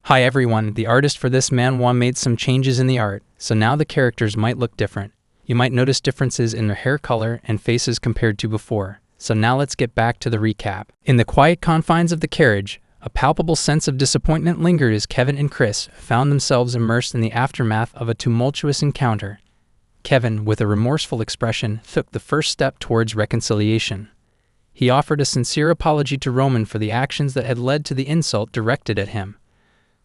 Hi everyone, the artist for this manhwa made some changes in the art, so now the characters might look different. You might notice differences in their hair color and faces compared to before. So now let's get back to the recap. In the quiet confines of the carriage, a palpable sense of disappointment lingered as Kevin and Chris found themselves immersed in the aftermath of a tumultuous encounter. Kevin, with a remorseful expression, took the first step towards reconciliation. He offered a sincere apology to Roman for the actions that had led to the insult directed at him.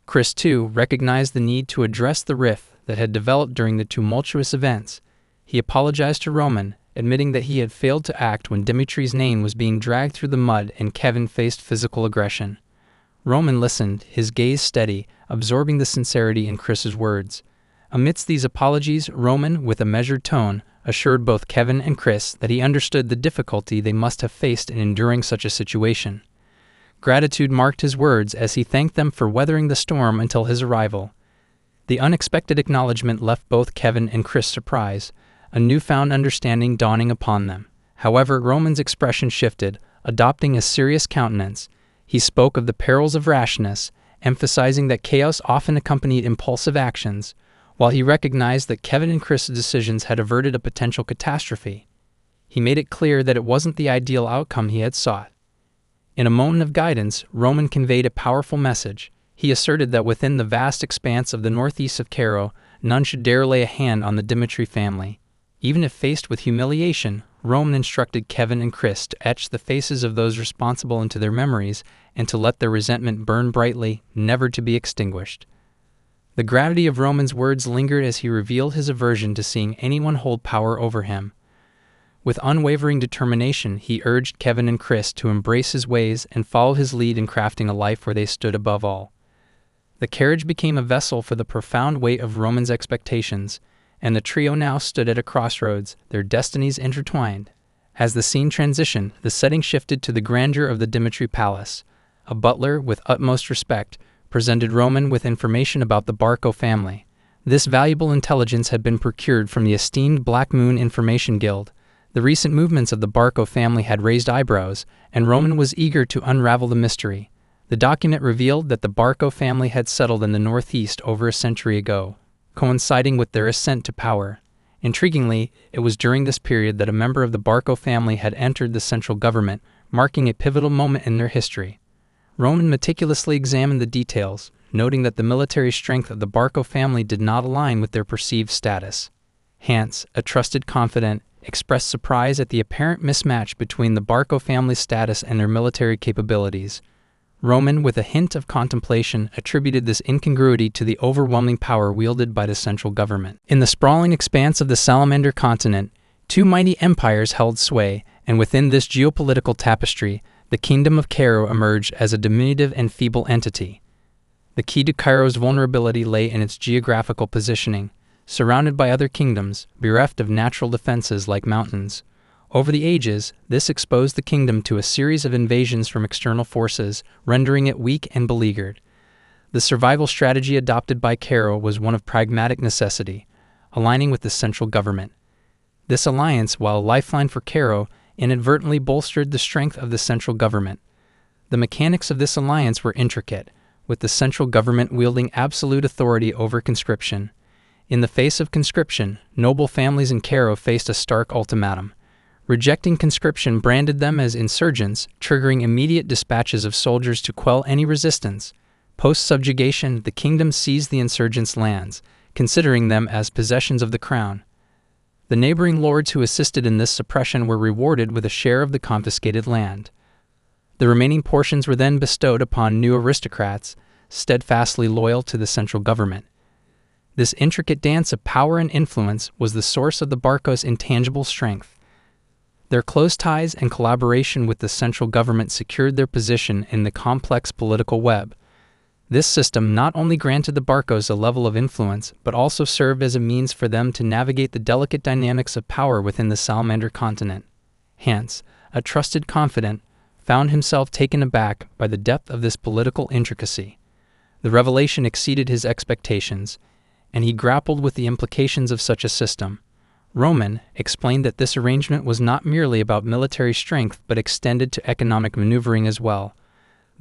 Chris, too, recognized the need to address the rift that had developed during the tumultuous events. He apologized to Roman, admitting that he had failed to act when Dimitry's name was being dragged through the mud and Kevin faced physical aggression. Roman listened, his gaze steady, absorbing the sincerity in Chris's words. Amidst these apologies, Roman, with a measured tone, assured both Kevin and Chris that he understood the difficulty they must have faced in enduring such a situation. Gratitude marked his words as he thanked them for weathering the storm until his arrival. The unexpected acknowledgement left both Kevin and Chris surprised, a newfound understanding dawning upon them. However, Roman's expression shifted, adopting a serious countenance. He spoke of the perils of rashness, emphasizing that chaos often accompanied impulsive actions, while he recognized that Kevin and Chris's decisions had averted a potential catastrophe. He made it clear that it wasn't the ideal outcome he had sought. In a moment of guidance, Roman conveyed a powerful message. He asserted that within the vast expanse of the northeast of Cairo, none should dare lay a hand on the Dimitry family. Even if faced with humiliation, Roman instructed Kevin and Chris to etch the faces of those responsible into their memories and to let their resentment burn brightly, never to be extinguished. The gravity of Roman's words lingered as he revealed his aversion to seeing anyone hold power over him. With unwavering determination, he urged Kevin and Chris to embrace his ways and follow his lead in crafting a life where they stood above all. The carriage became a vessel for the profound weight of Roman's expectations, and the trio now stood at a crossroads, their destinies intertwined. As the scene transitioned, the setting shifted to the grandeur of the Dimitry Palace. A butler, with utmost respect, presented Roman with information about the Barco family. This valuable intelligence had been procured from the esteemed Black Moon Information Guild. The recent movements of the Barco family had raised eyebrows, and Roman was eager to unravel the mystery. The document revealed that the Barco family had settled in the northeast over a century ago, coinciding with their ascent to power. Intriguingly, it was during this period that a member of the Barco family had entered the central government, marking a pivotal moment in their history. Roman meticulously examined the details, noting that the military strength of the Barco family did not align with their perceived status. Hans, a trusted confidant, expressed surprise at the apparent mismatch between the Barco family's status and their military capabilities. Roman, with a hint of contemplation, attributed this incongruity to the overwhelming power wielded by the central government. In the sprawling expanse of the Salamander continent, two mighty empires held sway, and within this geopolitical tapestry, the Kingdom of Cairo emerged as a diminutive and feeble entity. The key to Cairo's vulnerability lay in its geographical positioning, surrounded by other kingdoms, bereft of natural defenses like mountains. Over the ages, this exposed the kingdom to a series of invasions from external forces, rendering it weak and beleaguered. The survival strategy adopted by Cairo was one of pragmatic necessity, aligning with the central government. This alliance, while a lifeline for Cairo, inadvertently bolstered the strength of the central government. The mechanics of this alliance were intricate, with the central government wielding absolute authority over conscription. In the face of conscription, noble families in Cairo faced a stark ultimatum. Rejecting conscription branded them as insurgents, triggering immediate dispatches of soldiers to quell any resistance. Post-subjugation, the kingdom seized the insurgents' lands, considering them as possessions of the crown. The neighboring lords who assisted in this suppression were rewarded with a share of the confiscated land. The remaining portions were then bestowed upon new aristocrats, steadfastly loyal to the central government. This intricate dance of power and influence was the source of the Barco's intangible strength. Their close ties and collaboration with the central government secured their position in the complex political web. This system not only granted the Barcos a level of influence, but also served as a means for them to navigate the delicate dynamics of power within the Salamander continent. Hans, a trusted confidant, found himself taken aback by the depth of this political intricacy. The revelation exceeded his expectations, and he grappled with the implications of such a system. Roman explained that this arrangement was not merely about military strength but extended to economic maneuvering as well.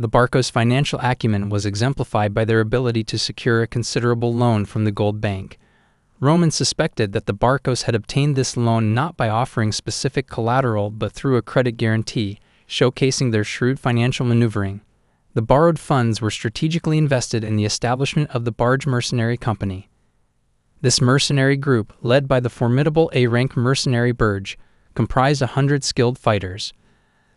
The Barkos' financial acumen was exemplified by their ability to secure a considerable loan from the gold bank. Roman suspected that the Barkos had obtained this loan not by offering specific collateral but through a credit guarantee, showcasing their shrewd financial maneuvering. The borrowed funds were strategically invested in the establishment of the Barge Mercenary Company. This mercenary group, led by the formidable A-rank mercenary Burge, comprised 100 skilled fighters.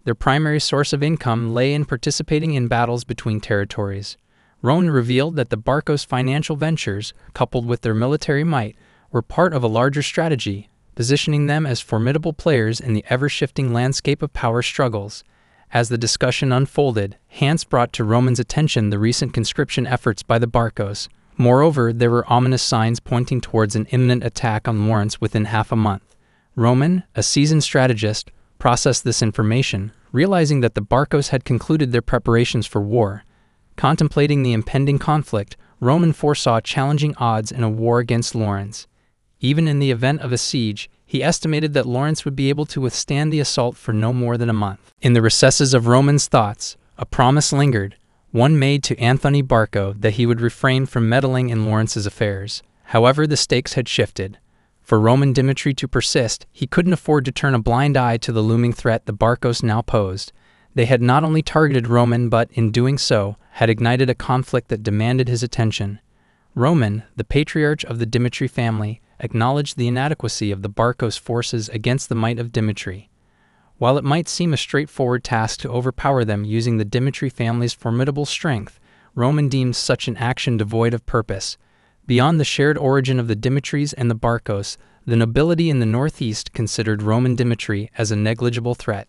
Their primary source of income lay in participating in battles between territories. Roman revealed that the Barkos' financial ventures, coupled with their military might, were part of a larger strategy, positioning them as formidable players in the ever-shifting landscape of power struggles. As the discussion unfolded, Hans brought to Roman's attention the recent conscription efforts by the Barkos. Moreover, there were ominous signs pointing towards an imminent attack on Lawrence within half a month. Roman, a seasoned strategist, processed this information, realizing that the Barkos had concluded their preparations for war. Contemplating the impending conflict, Roman foresaw challenging odds in a war against Lawrence. Even in the event of a siege, he estimated that Lawrence would be able to withstand the assault for no more than a month. In the recesses of Roman's thoughts, a promise lingered, one made to Anthony Barko that he would refrain from meddling in Lawrence's affairs. However, the stakes had shifted. For Roman Dimitry to persist, he couldn't afford to turn a blind eye to the looming threat the Barkos now posed. They had not only targeted Roman but, in doing so, had ignited a conflict that demanded his attention. Roman, the patriarch of the Dimitry family, acknowledged the inadequacy of the Barkos' forces against the might of Dimitry. While it might seem a straightforward task to overpower them using the Dimitry family's formidable strength, Roman deemed such an action devoid of purpose. Beyond the shared origin of the Dimitrys and the Barkos, the nobility in the northeast considered Roman Dimitry as a negligible threat.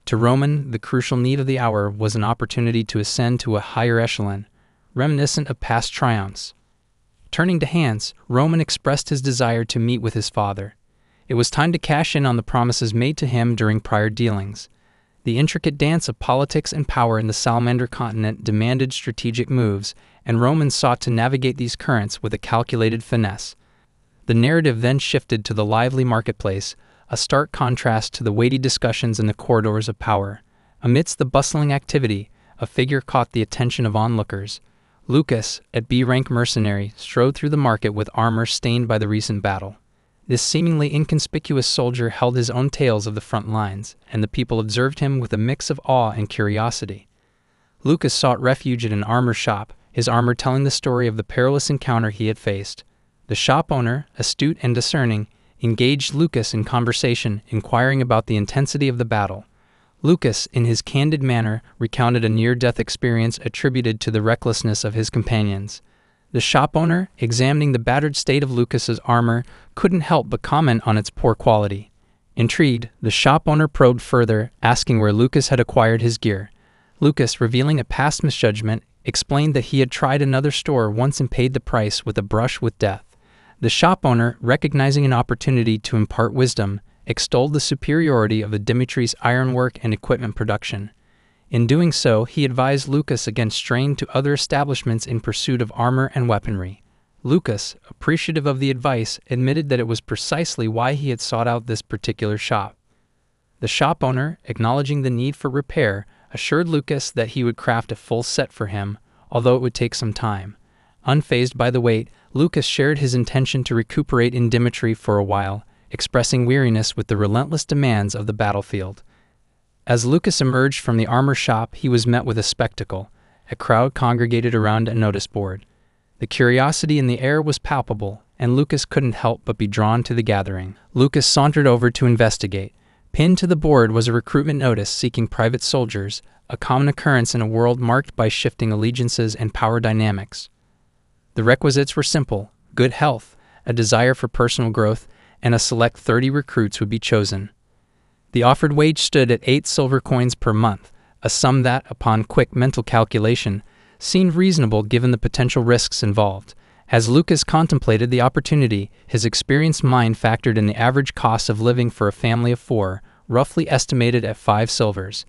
To Roman, the crucial need of the hour was an opportunity to ascend to a higher echelon, reminiscent of past triumphs. Turning to Hans, Roman expressed his desire to meet with his father. It was time to cash in on the promises made to him during prior dealings. The intricate dance of politics and power in the Salamander continent demanded strategic moves, and Roman sought to navigate these currents with a calculated finesse. The narrative then shifted to the lively marketplace, a stark contrast to the weighty discussions in the corridors of power. Amidst the bustling activity, a figure caught the attention of onlookers. Lucas, a B-rank mercenary, strode through the market with armor stained by the recent battle. This seemingly inconspicuous soldier held his own tales of the front lines, and the people observed him with a mix of awe and curiosity. Lucas sought refuge at an armor shop, his armor telling the story of the perilous encounter he had faced. The shop owner, astute and discerning, engaged Lucas in conversation, inquiring about the intensity of the battle. Lucas, in his candid manner, recounted a near-death experience attributed to the recklessness of his companions. The shop owner, examining the battered state of Lucas's armor, couldn't help but comment on its poor quality. Intrigued, the shop owner probed further, asking where Lucas had acquired his gear. Lucas, revealing a past misjudgment, explained that he had tried another store once and paid the price with a brush with death. The shop owner, recognizing an opportunity to impart wisdom, extolled the superiority of the Dimitry's ironwork and equipment production. In doing so, he advised Lucas against straying to other establishments in pursuit of armor and weaponry. Lucas, appreciative of the advice, admitted that it was precisely why he had sought out this particular shop. The shop owner, acknowledging the need for repair, assured Lucas that he would craft a full set for him, although it would take some time. Unfazed by the wait, Lucas shared his intention to recuperate in Dimitry for a while, expressing weariness with the relentless demands of the battlefield. As Lucas emerged from the armor shop, he was met with a spectacle. A crowd congregated around a notice board. The curiosity in the air was palpable, and Lucas couldn't help but be drawn to the gathering. Lucas sauntered over to investigate. Pinned to the board was a recruitment notice seeking private soldiers, a common occurrence in a world marked by shifting allegiances and power dynamics. The requisites were simple: good health, a desire for personal growth, and a select 30 recruits would be chosen. The offered wage stood at 8 silver coins per month, a sum that, upon quick mental calculation, seemed reasonable given the potential risks involved. As Lucas contemplated the opportunity, his experienced mind factored in the average cost of living for a family of 4, roughly estimated at 5 silvers.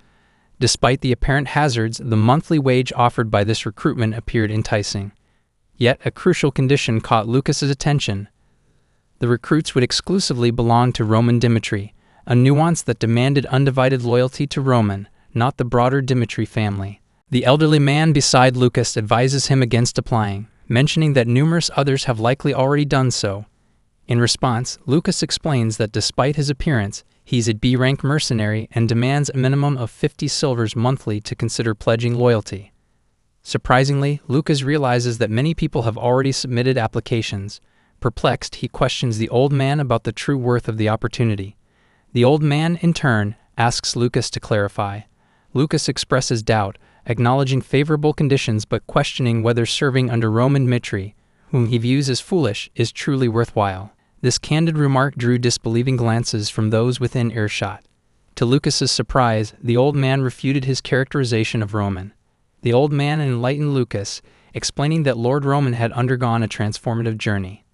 Despite the apparent hazards, the monthly wage offered by this recruitment appeared enticing. Yet a crucial condition caught Lucas's attention. The recruits would exclusively belong to Roman Dimitry, a nuance that demanded undivided loyalty to Roman, not the broader Dimitry family. The elderly man beside Lucas advises him against applying, mentioning that numerous others have likely already done so. In response, Lucas explains that despite his appearance, he's a B-rank mercenary and demands a minimum of 50 silvers monthly to consider pledging loyalty. Surprisingly, Lucas realizes that many people have already submitted applications. Perplexed, he questions the old man about the true worth of the opportunity. The old man, in turn, asks Lucas to clarify. Lucas expresses doubt, acknowledging favorable conditions but questioning whether serving under Roman Dimitry, whom he views as foolish, is truly worthwhile. This candid remark drew disbelieving glances from those within earshot. To Lucas's surprise, the old man refuted his characterization of Roman. The old man enlightened Lucas, explaining that Lord Roman had undergone a transformative journey.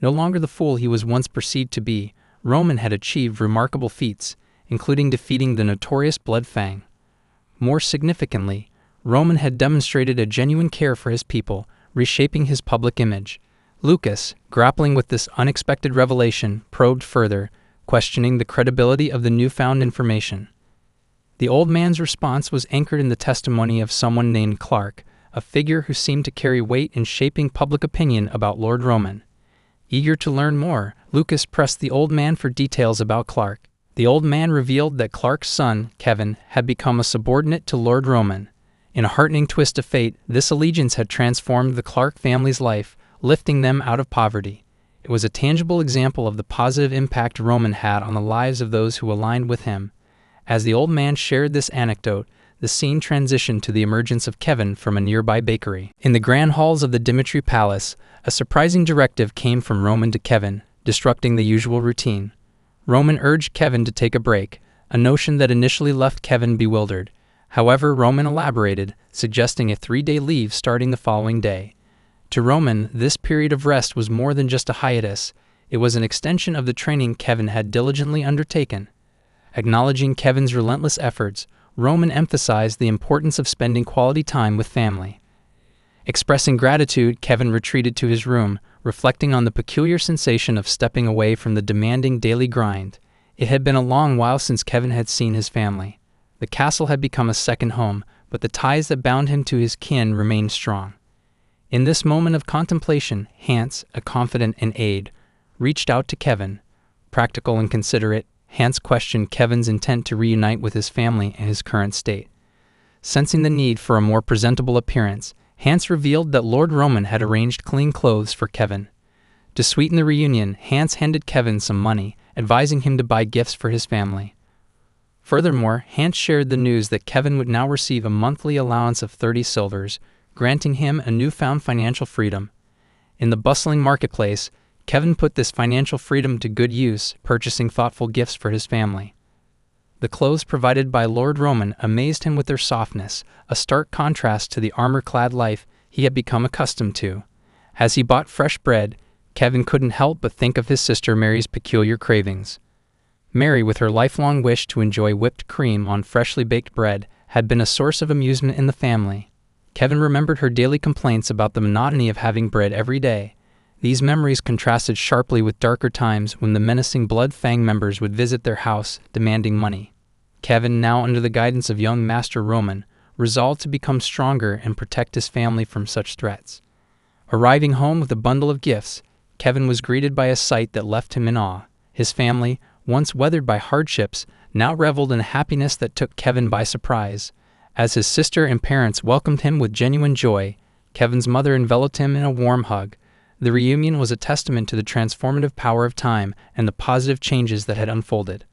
No longer the fool he was once perceived to be, Roman had achieved remarkable feats, including defeating the notorious Bloodfang. More significantly, Roman had demonstrated a genuine care for his people, reshaping his public image. Lucas, grappling with this unexpected revelation, probed further, questioning the credibility of the newfound information. The old man's response was anchored in the testimony of someone named Clark, a figure who seemed to carry weight in shaping public opinion about Lord Roman. Eager to learn more, Lucas pressed the old man for details about Clark. The old man revealed that Clark's son, Kevin, had become a subordinate to Lord Roman. In a heartening twist of fate, this allegiance had transformed the Clark family's life, lifting them out of poverty. It was a tangible example of the positive impact Roman had on the lives of those who aligned with him. As the old man shared this anecdote, the scene transitioned to the emergence of Kevin from a nearby bakery. In the grand halls of the Dimitry Palace, a surprising directive came from Roman to Kevin, disrupting the usual routine. Roman urged Kevin to take a break, a notion that initially left Kevin bewildered. However, Roman elaborated, suggesting a 3-day leave starting the following day. To Roman, this period of rest was more than just a hiatus. It was an extension of the training Kevin had diligently undertaken. Acknowledging Kevin's relentless efforts, Roman emphasized the importance of spending quality time with family. Expressing gratitude, Kevin retreated to his room, reflecting on the peculiar sensation of stepping away from the demanding daily grind. It had been a long while since Kevin had seen his family. The castle had become a second home, but the ties that bound him to his kin remained strong. In this moment of contemplation, Hans, a confidant and aide, reached out to Kevin. Practical and considerate, Hans questioned Kevin's intent to reunite with his family in his current state. Sensing the need for a more presentable appearance, Hans revealed that Lord Roman had arranged clean clothes for Kevin. To sweeten the reunion, Hans handed Kevin some money, advising him to buy gifts for his family. Furthermore, Hans shared the news that Kevin would now receive a monthly allowance of 30 silvers, granting him a newfound financial freedom. In the bustling marketplace, Kevin put this financial freedom to good use, purchasing thoughtful gifts for his family. The clothes provided by Lord Roman amazed him with their softness, a stark contrast to the armor-clad life he had become accustomed to. As he bought fresh bread, Kevin couldn't help but think of his sister Mary's peculiar cravings. Mary, with her lifelong wish to enjoy whipped cream on freshly baked bread, had been a source of amusement in the family. Kevin remembered her daily complaints about the monotony of having bread every day. These memories contrasted sharply with darker times when the menacing Bloodfang members would visit their house, demanding money. Kevin, now under the guidance of young Master Roman, resolved to become stronger and protect his family from such threats. Arriving home with a bundle of gifts, Kevin was greeted by a sight that left him in awe. His family, once weathered by hardships, now reveled in a happiness that took Kevin by surprise. As his sister and parents welcomed him with genuine joy, Kevin's mother enveloped him in a warm hug. The reunion was a testament to the transformative power of time and the positive changes that had unfolded.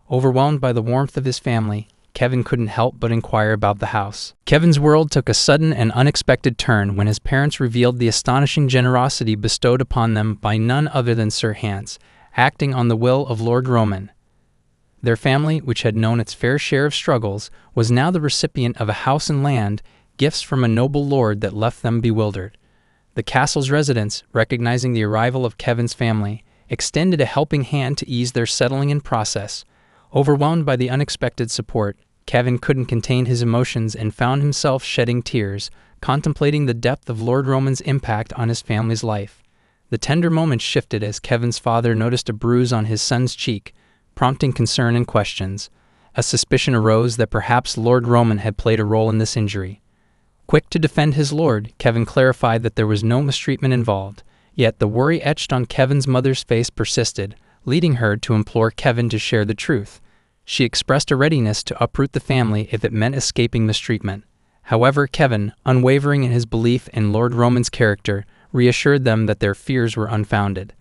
Overwhelmed by the warmth of his family, Kevin couldn't help but inquire about the house. Kevin's world took a sudden and unexpected turn when his parents revealed the astonishing generosity bestowed upon them by none other than Sir Hans, acting on the will of Lord Roman. Their family, which had known its fair share of struggles, was now the recipient of a house and land, gifts from a noble lord that left them bewildered. The castle's residents, recognizing the arrival of Kevin's family, extended a helping hand to ease their settling-in process. Overwhelmed by the unexpected support, Kevin couldn't contain his emotions and found himself shedding tears, contemplating the depth of Lord Roman's impact on his family's life. The tender moment shifted as Kevin's father noticed a bruise on his son's cheek, prompting concern and questions. A suspicion arose that perhaps Lord Roman had played a role in this injury. Quick to defend his lord, Kevin clarified that there was no mistreatment involved. Yet the worry etched on Kevin's mother's face persisted, leading her to implore Kevin to share the truth. She expressed a readiness to uproot the family if it meant escaping mistreatment. However, Kevin, unwavering in his belief in Lord Roman's character, reassured them that their fears were unfounded.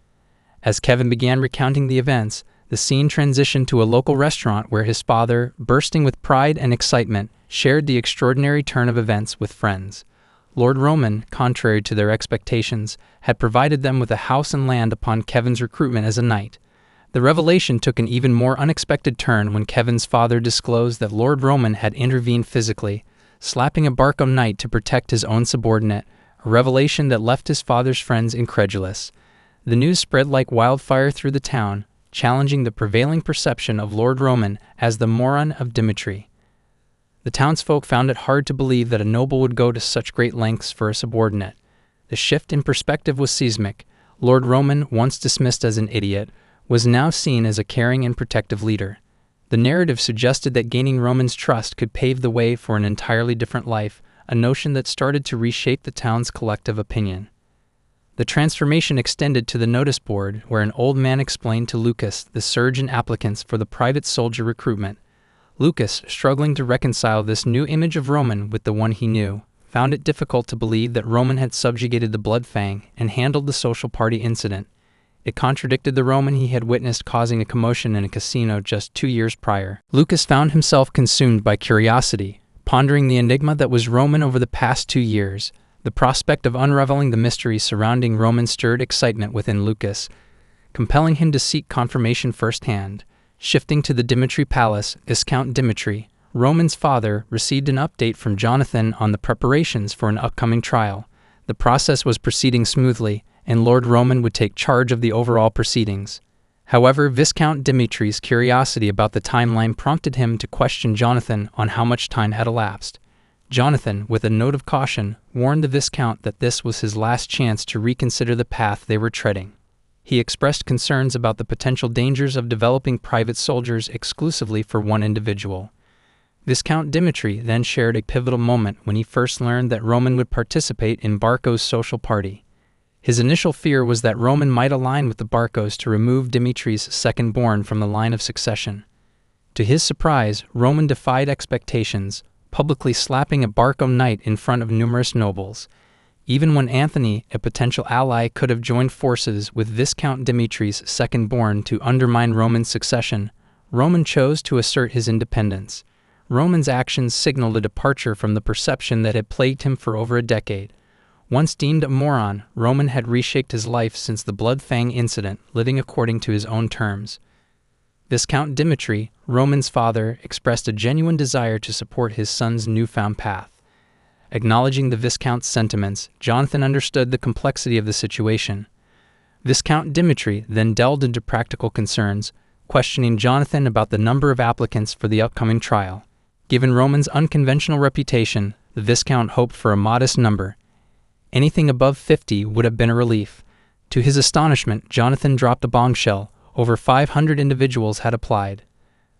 As Kevin began recounting the events, the scene transitioned to a local restaurant where his father, bursting with pride and excitement, shared the extraordinary turn of events with friends. Lord Roman, contrary to their expectations, had provided them with a house and land upon Kevin's recruitment as a knight. The revelation took an even more unexpected turn when Kevin's father disclosed that Lord Roman had intervened physically, slapping a Barco knight to protect his own subordinate, a revelation that left his father's friends incredulous. The news spread like wildfire through the town, challenging the prevailing perception of Lord Roman as the moron of Dimitry. The townsfolk found it hard to believe that a noble would go to such great lengths for a subordinate. The shift in perspective was seismic. Lord Roman, once dismissed as an idiot, was now seen as a caring and protective leader. The narrative suggested that gaining Roman's trust could pave the way for an entirely different life, a notion that started to reshape the town's collective opinion. The transformation extended to the notice board, where an old man explained to Lucas the surge in applicants for the private soldier recruitment. Lucas, struggling to reconcile this new image of Roman with the one he knew, found it difficult to believe that Roman had subjugated the Blood Fang and handled the social party incident. It contradicted the Roman he had witnessed causing a commotion in a casino just 2 years prior. Lucas found himself consumed by curiosity, pondering the enigma that was Roman over the past 2 years. The prospect of unraveling the mystery surrounding Roman stirred excitement within Lucas, compelling him to seek confirmation firsthand. Shifting to the Dimitry Palace, Viscount Dimitry, Roman's father, received an update from Jonathan on the preparations for an upcoming trial. The process was proceeding smoothly, and Lord Roman would take charge of the overall proceedings. However, Viscount Dimitry's curiosity about the timeline prompted him to question Jonathan on how much time had elapsed. Jonathan, with a note of caution, warned the Viscount that this was his last chance to reconsider the path they were treading. He expressed concerns about the potential dangers of developing private soldiers exclusively for one individual. Viscount Dimitry then shared a pivotal moment when he first learned that Roman would participate in Barco's social party. His initial fear was that Roman might align with the Barcos to remove Dimitri's second-born from the line of succession. To his surprise, Roman defied expectations, publicly slapping a Barco knight in front of numerous nobles. Even when Anthony, a potential ally, could have joined forces with Viscount Dimitri's second-born to undermine Roman's succession, Roman chose to assert his independence. Roman's actions signaled a departure from the perception that had plagued him for over a decade. Once deemed a moron, Roman had reshaped his life since the Blood Fang incident, living according to his own terms. Viscount Dimitry, Roman's father, expressed a genuine desire to support his son's newfound path. Acknowledging the Viscount's sentiments, Jonathan understood the complexity of the situation. Viscount Dimitry then delved into practical concerns, questioning Jonathan about the number of applicants for the upcoming trial. Given Roman's unconventional reputation, the Viscount hoped for a modest number. Anything above 50 would have been a relief. To his astonishment, Jonathan dropped a bombshell. Over 500 individuals had applied.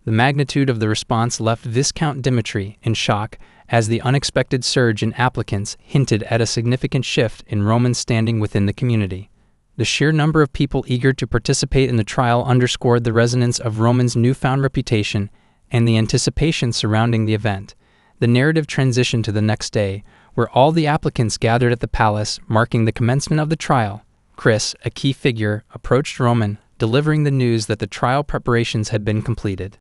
The magnitude of the response left Viscount Dimitry in shock, as the unexpected surge in applicants hinted at a significant shift in Roman's standing within the community. The sheer number of people eager to participate in the trial underscored the resonance of Roman's newfound reputation and the anticipation surrounding the event. The narrative transitioned to the next day, where all the applicants gathered at the palace, marking the commencement of the trial. Chris, a key figure, approached Roman, delivering the news that the trial preparations had been completed.